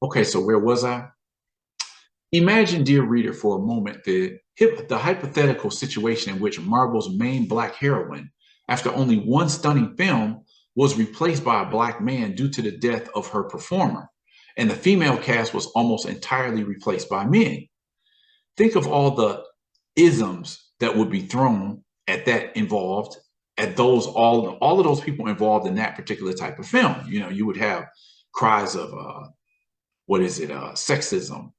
Okay, so where was I? Imagine, dear reader, for a moment the hypothetical situation in which Marvel's main black heroine, after only one stunning film, was replaced by a black man due to the death of her performer, and the female cast was almost entirely replaced by men. Think of all the isms that would be thrown at that involved, at those all of those people involved in that particular type of film. You would have cries of what is it, sexism,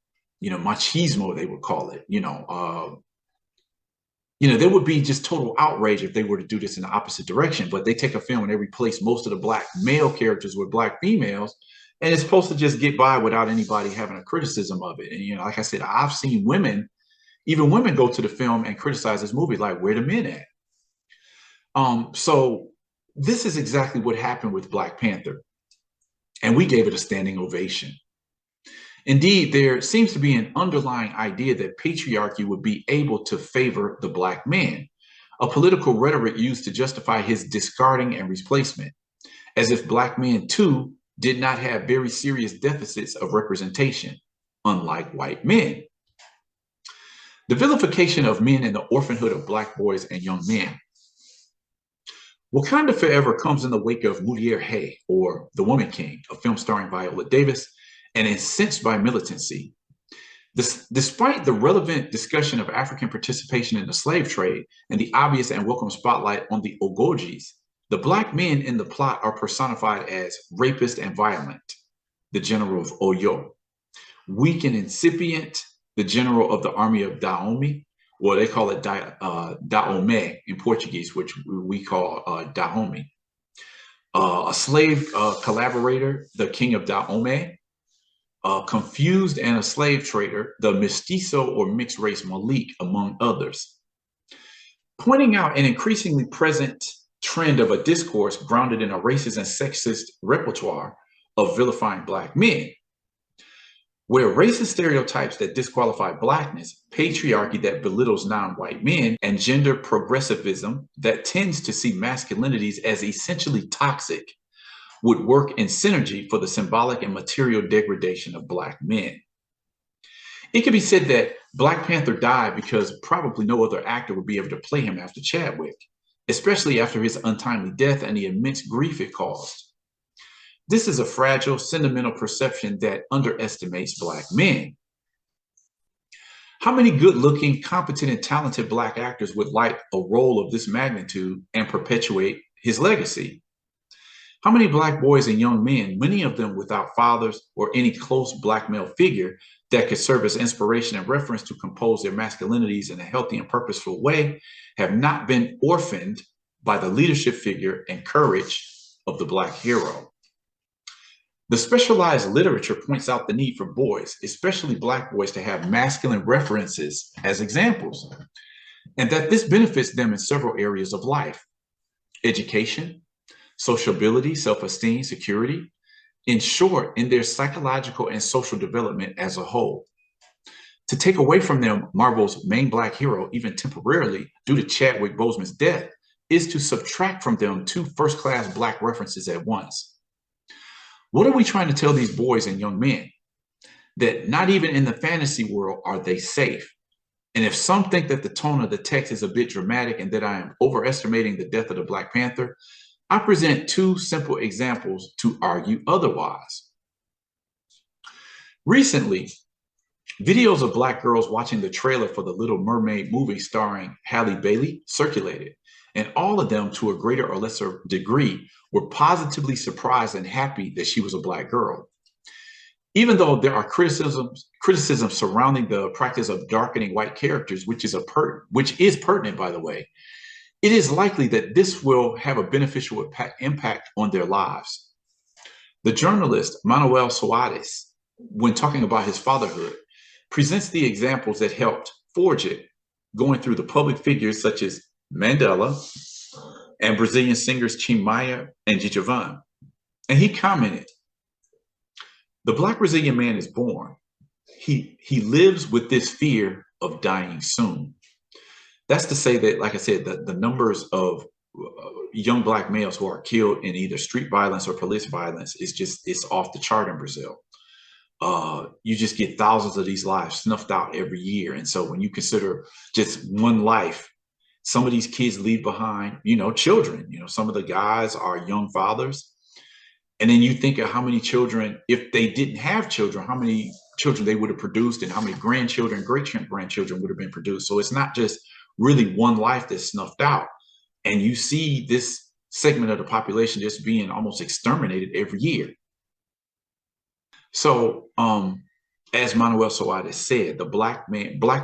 machismo, they would call it. There would be just total outrage if they were to do this in the opposite direction. But they take a film and they replace most of the black male characters with black females, and it's supposed to just get by without anybody having a criticism of it. And like I said, I've seen women, even women, go to the film and criticize this movie, like, where the men at? So this is exactly what happened with Black Panther, and we gave it a standing ovation. Indeed, there seems to be an underlying idea that patriarchy would be able to favor the black man, a political rhetoric used to justify his discarding and replacement, as if black men too did not have very serious deficits of representation, unlike white men. The vilification of men and the orphanhood of black boys and young men. Wakanda Forever comes in the wake of Mulier Hay, or The Woman King, a film starring Viola Davis, and incensed by militancy. Despite the relevant discussion of African participation in the slave trade and the obvious and welcome spotlight on the Ogojis, the black men in the plot are personified as rapist and violent, the general of Oyo; weak and incipient, the general of the army of Dahomey. Well, they call it Daomé in Portuguese, which we call Dahomey. A slave collaborator, the king of Dahomey. Confused and a slave trader, the mestizo or mixed race Malik, among others. Pointing out an increasingly present trend of a discourse grounded in a racist and sexist repertoire of vilifying black men, where racist stereotypes that disqualify blackness, patriarchy that belittles non-white men, and gender progressivism that tends to see masculinities as essentially toxic would work in synergy for the symbolic and material degradation of black men. It could be said that Black Panther died because probably no other actor would be able to play him after Chadwick, especially after his untimely death and the immense grief it caused. This is a fragile, sentimental perception that underestimates black men. How many good-looking, competent, and talented black actors would like a role of this magnitude and perpetuate his legacy? How many black boys and young men, many of them without fathers or any close black male figure that could serve as inspiration and reference to compose their masculinities in a healthy and purposeful way, have not been orphaned by the leadership figure and courage of the black hero? The specialized literature points out the need for boys, especially black boys, to have masculine references as examples, and that this benefits them in several areas of life: education, sociability, self-esteem, security, in short, in their psychological and social development as a whole. To take away from them Marvel's main black hero, even temporarily, due to Chadwick Boseman's death, is to subtract from them two first-class black references at once. What are we trying to tell these boys and young men? That not even in the fantasy world are they safe. And if some think that the tone of the text is a bit dramatic and that I am overestimating the death of the Black Panther, I present two simple examples to argue otherwise. Recently, videos of black girls watching the trailer for the Little Mermaid movie starring Halle Bailey circulated, and all of them, to a greater or lesser degree, were positively surprised and happy that she was a black girl. Even though there are criticisms surrounding the practice of darkening white characters, which is pertinent, by the way, it is likely that this will have a beneficial impact on their lives. The journalist Manuel Soares, when talking about his fatherhood, presents the examples that helped forge it, going through the public figures such as Mandela and Brazilian singers Chimaya and Djavan. And he commented, "The Black Brazilian man is born. He lives with this fear of dying soon." That's to say that, like I said, the numbers of young black males who are killed in either street violence or police violence is off the chart in Brazil. you just get thousands of these lives snuffed out every year. And so when you consider just one life, some of these kids leave behind, children. Some of the guys are young fathers. And then you think of how many children, if they didn't have children, how many children they would have produced and how many grandchildren, great grandchildren would have been produced. So it's not just really one life that's snuffed out. And you see this segment of the population just being almost exterminated every year. So, as Manuel Soares said, the Black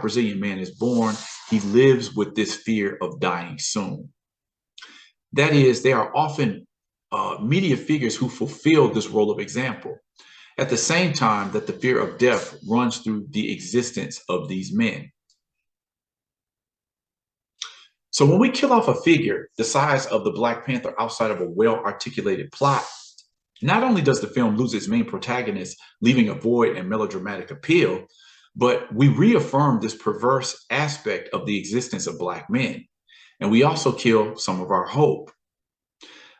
Brazilian man is born. He lives with this fear of dying soon. That is, they are often media figures who fulfill this role of example, at the same time that the fear of death runs through the existence of these men. So when we kill off a figure the size of the Black Panther outside of a well-articulated plot, not only does the film lose its main protagonist, leaving a void and melodramatic appeal, but we reaffirm this perverse aspect of the existence of Black men. And we also kill some of our hope.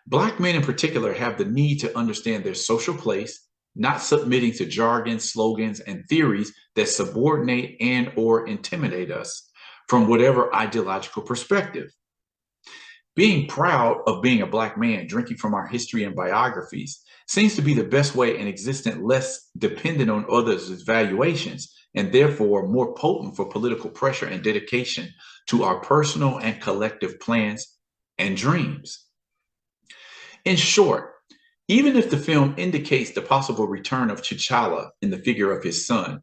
Black men in particular have the need to understand their social place, not submitting to jargon, slogans, and theories that subordinate and or intimidate us from whatever ideological perspective. Being proud of being a Black man, drinking from our history and biographies, seems to be the best way in existence, less dependent on others' valuations, and therefore more potent for political pressure and dedication to our personal and collective plans and dreams. In short, even if the film indicates the possible return of T'Challa in the figure of his son,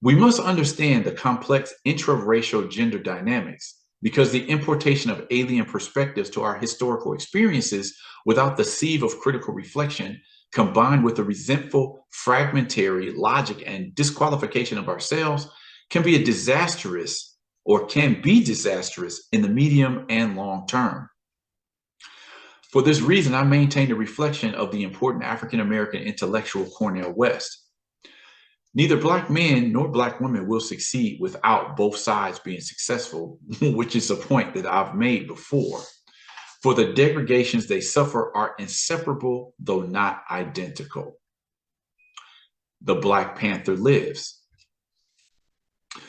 we must understand the complex intra-racial gender dynamics, because the importation of alien perspectives to our historical experiences without the sieve of critical reflection, combined with the resentful, fragmentary logic and disqualification of ourselves, can be disastrous in the medium and long term. For this reason, I maintain the reflection of the important African-American intellectual Cornel West. Neither Black men nor Black women will succeed without both sides being successful, which is a point that I've made before. For the degradations they suffer are inseparable, though not identical. The Black Panther lives.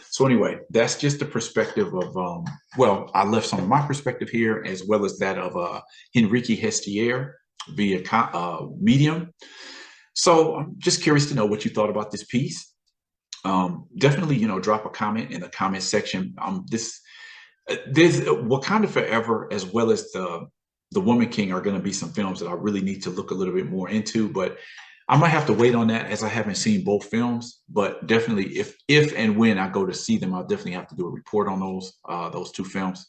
So anyway, that's just the perspective of, well, I left some of my perspective here as well as that of Henrique Hestier via Medium. So I'm just curious to know what you thought about this piece. Definitely, drop a comment in the comment section. There's Wakanda Forever as well as the Woman King are going to be some films that I really need to look a little bit more into, but I might have to wait on that as I haven't seen both films. But definitely, if and when I go to see them, I'll definitely have to do a report on those two films.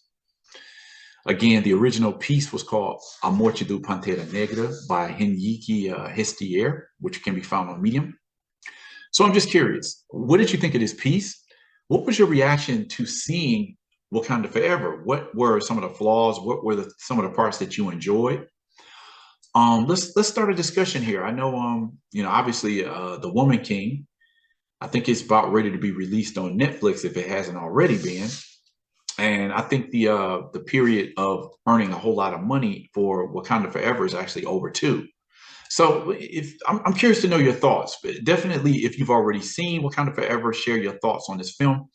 Again, the original piece was called A Morte do Pantera Negra by Henrique Hestier, which can be found on Medium. So I'm just curious, what did you think of this piece? What was your reaction to seeing Wakanda Forever? What were some of the flaws? What were some of the parts that you enjoyed? Let's start a discussion here. I know, obviously, The Woman King, I think it's about ready to be released on Netflix if it hasn't already been. And I think the period of earning a whole lot of money for Wakanda Forever is actually over too. So I'm curious to know your thoughts. But definitely, if you've already seen Wakanda Forever, share your thoughts on this film.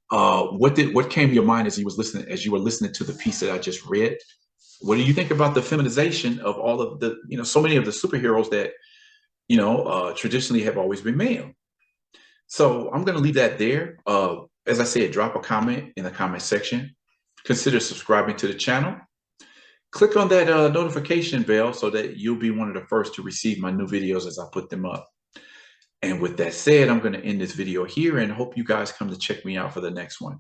What came to your mind as you were listening to the piece that I just read? What do you think about the feminization of all of the, so many of the superheroes that, traditionally have always been male? So I'm going to leave that there. As I said, drop a comment in the comment section. Consider subscribing to the channel. Click on that notification bell so that you'll be one of the first to receive my new videos as I put them up. And with that said, I'm going to end this video here and hope you guys come to check me out for the next one.